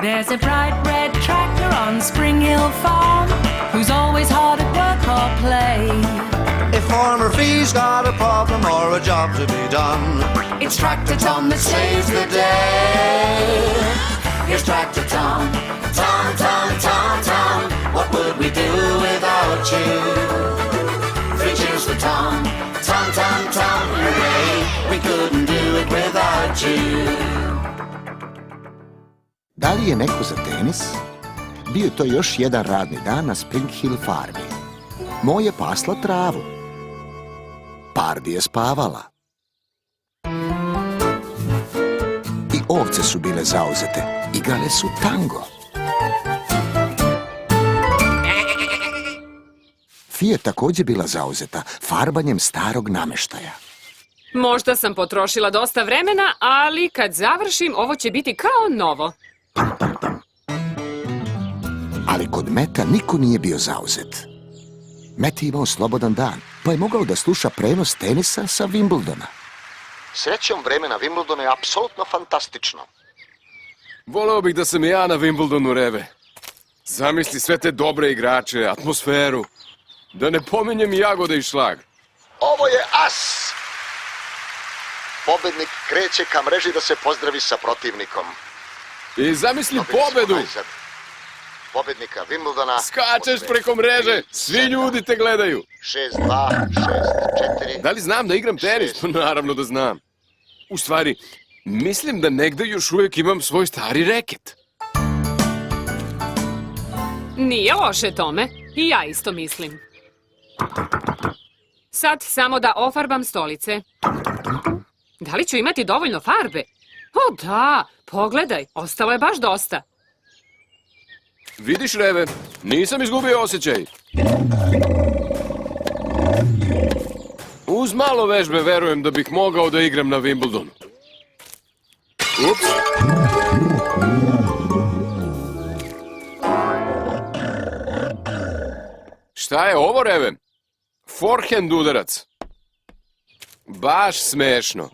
There's a bright red tractor on Spring Hill Farm who's always hard at work or play. If Farmer Fee's got a problem or a job to be done, It's Tractor Tom that saves the day. Here's Tractor Tom. Tom, Tom, Tom, Tom. What would we do without you? 3 cheers for Tom. Tom, Tom, Tom, hooray. We couldn't do it without you. Da li je neko za tenis? Bio je to još jedan radni dan na Spring Hill farmi. Moje pasla travu. Pardi je spavala. I ovce su bile zauzete. Igrale su tango. Fi je također bila zauzeta farbanjem starog nameštaja. Možda sam potrošila dosta vremena, ali kad završim, ovo će biti kao novo. Ali kod Meta niko nije bio zauzet. Met je imao slobodan dan, pa je mogao da sluša prenos tenisa sa Wimbledona. Srećom, vreme na Wimbledonu je apsolutno fantastično. Voleo bih da sam i ja na Wimbledonu, Reve. Zamisli sve te dobre igrače, atmosferu. Da ne pominjem i jagode i šlag. Ovo je as! Pobednik kreće ka mreži da se pozdravi sa protivnikom. I zamisli pobedu! Pobednika Wimbledona... Skačeš preko mreže, svi ljudi te gledaju. 6-2, 6-4... Da li znam da igram tenis? Pa naravno da znam. U stvari, mislim da negde još uvijek imam svoj stari reket. Nije loše, Tome. I ja isto mislim. Sad samo da ofarbam stolice. Da li ću imati dovoljno farbe? O da, pogledaj, ostalo je baš dosta. Vidiš, Reve, nisam izgubio osjećaj. Uz malo vežbe verujem da bih mogao da igram na Wimbledonu. Ups. Šta je ovo, Reve? Forehand udarac. Baš smešno.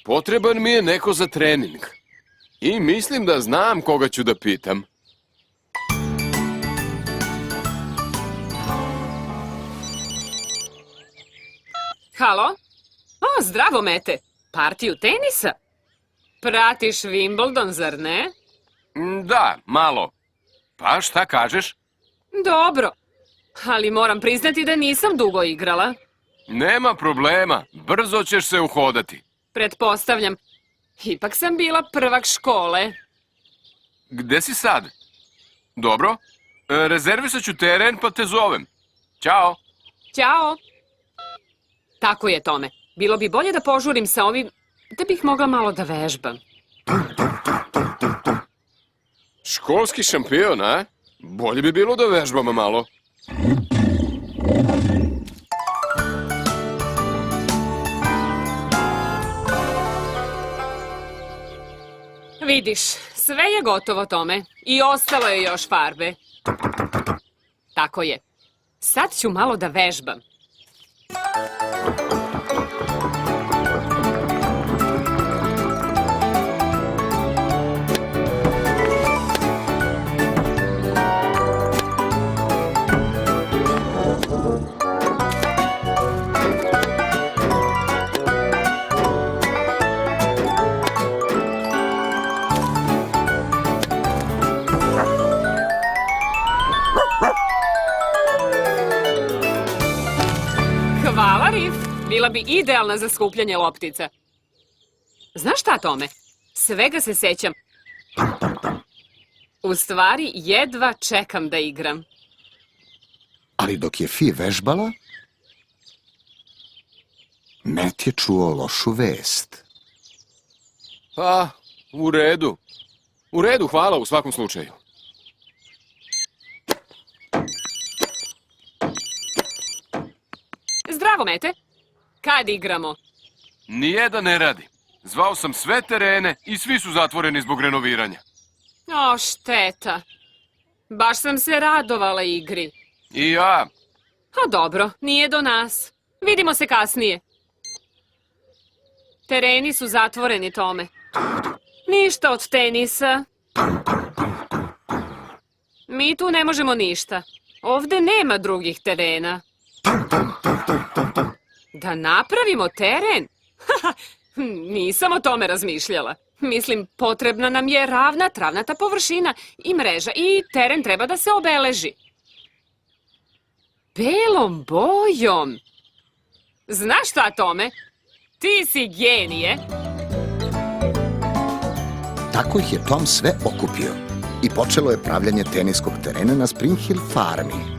Potreban mi je neko za trening. I mislim da znam koga ću da pitam. Halo? O, zdravo, Mete. Partiju tenisa? Pratiš Wimbledon, zar ne? Da, malo. Pa šta kažeš? Dobro, ali moram priznati da nisam dugo igrala. Nema problema, brzo ćeš se uhodati. Pretpostavljam. Ipak sam bila prvak škole. Gde si sad? Dobro, rezervisat ću teren pa te zovem. Ćao. Ćao. Tako je, Tome. Bilo bi bolje da požurim sa ovim, da bih mogla malo da vežbam. Školski šampion, a? Bolje bi bilo da vežbamo malo. Vidiš, sve je gotovo, Tome. I ostalo je još farbe. Tako je. Sad ću malo da vežbam. Hvala, Rif. Bila bi idealna za skupljanje loptica. Znaš šta, Tome? Svega se sećam. U stvari, jedva čekam da igram. Ali dok je Fi vežbala, Met je čuo lošu vest. Pa, u redu. U redu, hvala u svakom slučaju. Zdravo, Mete. Kad igramo? Nijedan ne radi. Zvao sam sve terene i svi su zatvoreni zbog renoviranja. O, šteta. Baš sam se radovala igri. I ja. A dobro, nije do nas. Vidimo se kasnije. Tereni su zatvoreni, Tome. Ništa od tenisa. Mi tu ne možemo ništa. Ovde nema drugih terena. Da napravimo teren? Nisam o tome razmišljala. Mislim, potrebna nam je ravna travnata površina i mreža i teren treba da se obeleži. Belom bojom. Znaš šta, Tome? Ti si genije. Tako ih je Tom sve okupio i počelo je pravljanje teniskog terena na Spring Hill farmi.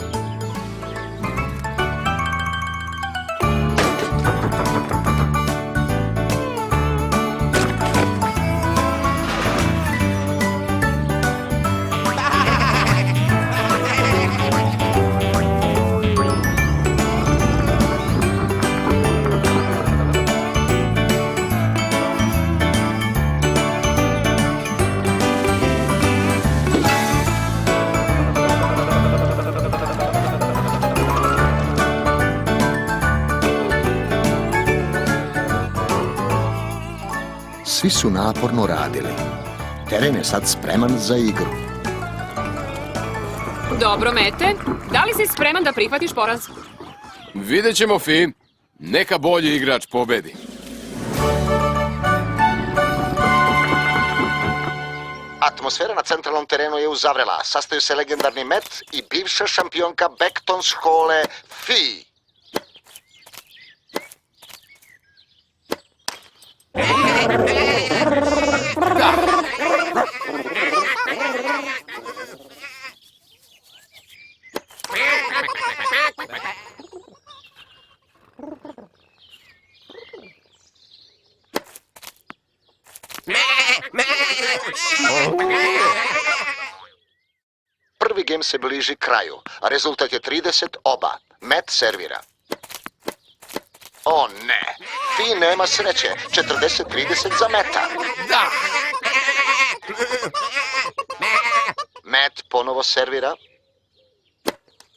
Svi su naporno radili. Teren je sad spreman za igru. Dobro, Mete. Da li si spreman da prihvatiš poraz? Vidjet ćemo, Fi. Neka bolji igrač pobedi. Atmosfera na centralnom terenu je uzavrela. Sastaju se legendarni Matt i bivša šampionka Beckton škole Fi. Prvi gem se bliži kraju, a rezultat je 30 oba. Matt servira. O ne, Fi nema sreće, 40-30 za Meta. Da! Matt ponovo servira.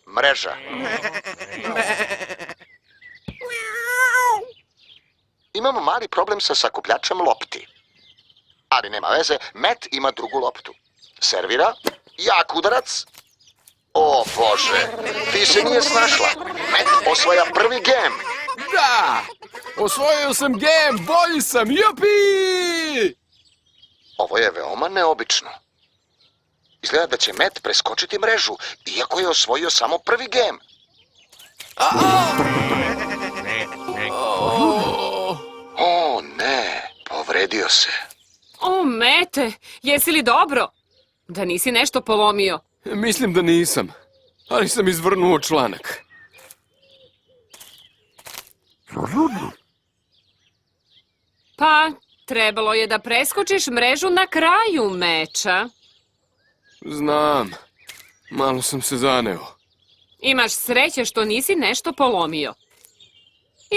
Mreža. Imamo mali problem sa sakupljačem lopti. Ali nema veze, Matt ima drugu loptu. Servira, jak udarac. O Bože, Fi se nije snašla. Matt osvaja prvi gem. Da! Osvojio sam gem, bolji sam, jupi! Ovo je veoma neobično. Izgleda da će Matt preskočiti mrežu, iako je osvojio samo prvi gem. O ne, povredio se. O, Mete, jesi li dobro? Da nisi nešto polomio. Mislim da nisam, ali sam izvrnuo članak. Pa, trebalo je da preskočiš mrežu na kraju meča. Znam, malo sam se zaneo. Imaš sreće što nisi nešto polomio.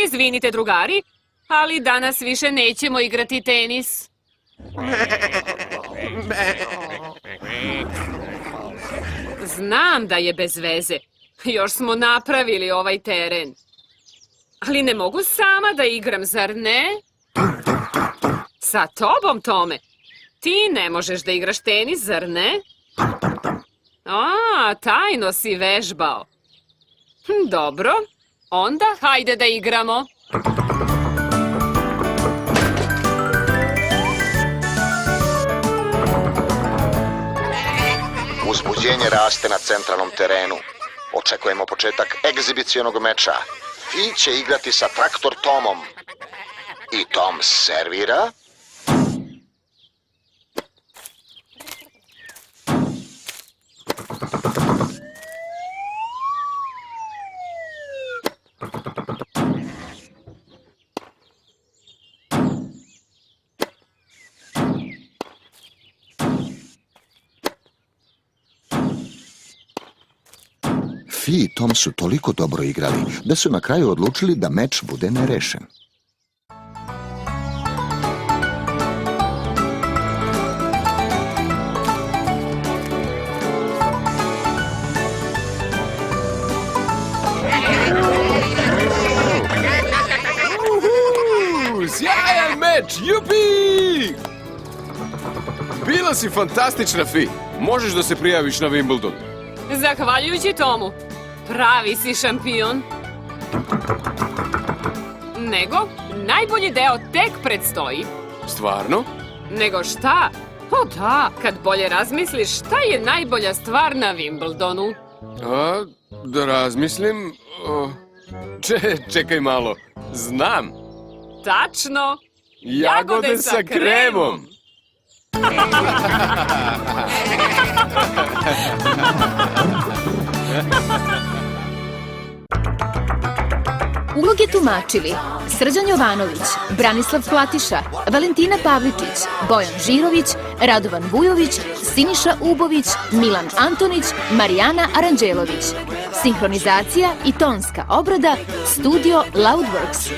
Izvinite, drugari, ali danas više nećemo igrati tenis. Znam da je bez veze. Još smo napravili ovaj teren. Ali ne mogu sama da igram, zar ne? Sa tobom, Tome. Ti ne možeš da igraš tenis, zar ne? A, tajno si vežbao. Dobro, onda hajde da igramo. Uzbuđenje raste na centralnom terenu. Očekujemo početak egzibicionog meča. Fi će igrati sa Traktor Tomom. I Tom servira. Fi i Tom su toliko dobro igrali da su na kraju odlučili da meč bude nerešen. Sjajan meč, jupi! Bila si fantastična, Fi. Možeš da se prijaviš na Wimbledon. Zahvaljujući tomu, pravi si šampion. Nego, najbolji deo tek predstoji. Stvarno? Nego šta? O da, kad bolje razmisliš, šta je najbolja stvar na Wimbledonu? A, da razmislim... čekaj malo. Znam. Tačno! Jagode sa kremom. Uloge tumačili Srđan Jovanović, Branislav Platiša, Valentina Pavličić, Bojan Žirović, Radovan Vujović, Siniša Ubović, Milan Antonić, Marijana Aranđelović. Sinhronizacija i tonska obrada Studio Loudworks.